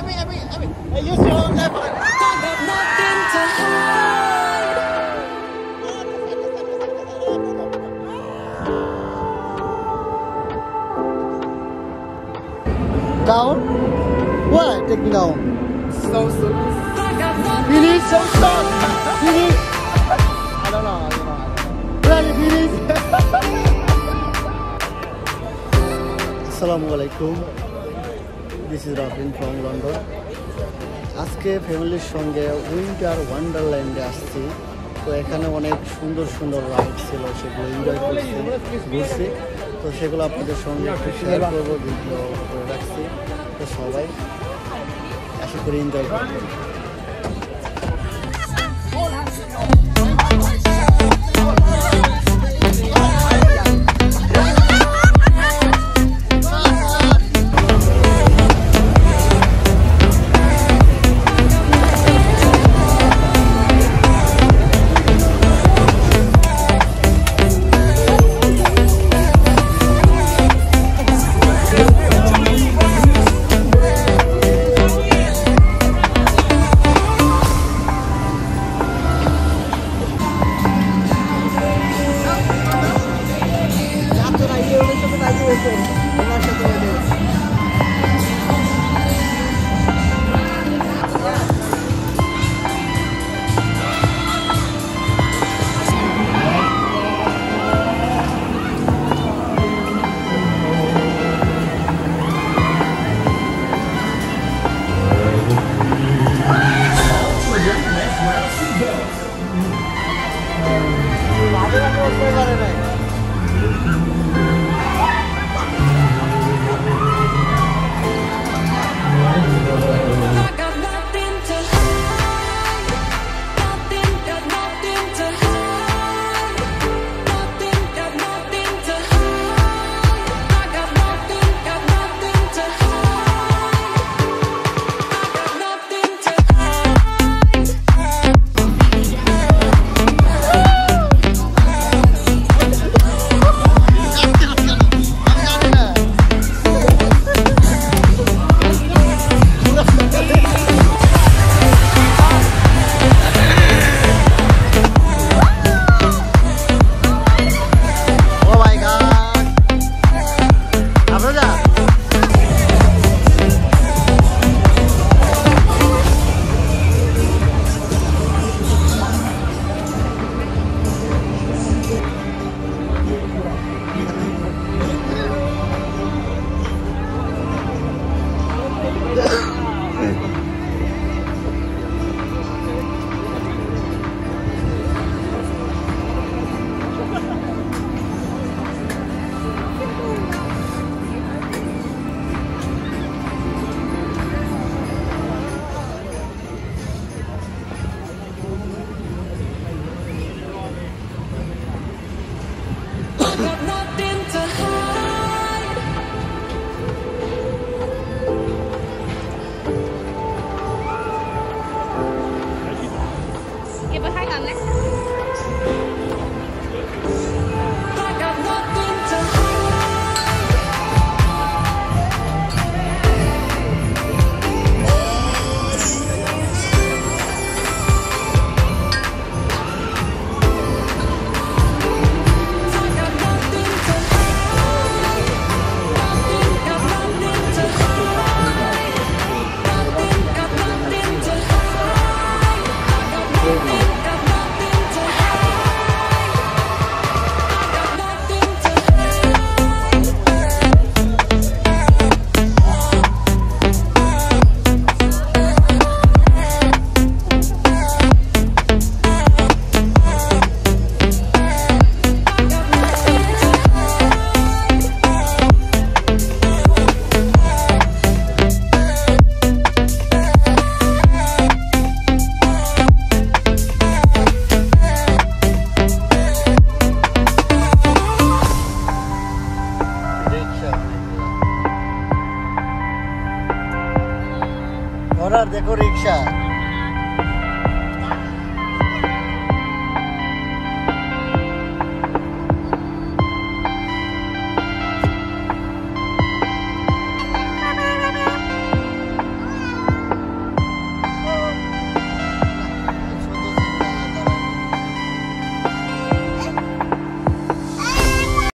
Hey, use your own effort. Down? What? Take me down. So soon. Finish? So short. Finish? I don't know. Really, finish? Assalamualaikum. This is Raffin from London. আজকে ফ্যামিলির সঙ্গে winter ওয়ান্ডারল্যান্ডে আসছি। তো এখানে অনেক সুন্দর সুন্দর ride ছিল, সেগুলো এনজয় করছি, ঘুরছি। তো সেগুলো আপনাদের সঙ্গে একটু শেয়ার করবো, ভিডিও করে রাখছি। তো সবাই আশা করি এনজয় করবেন। देखो रिक्शा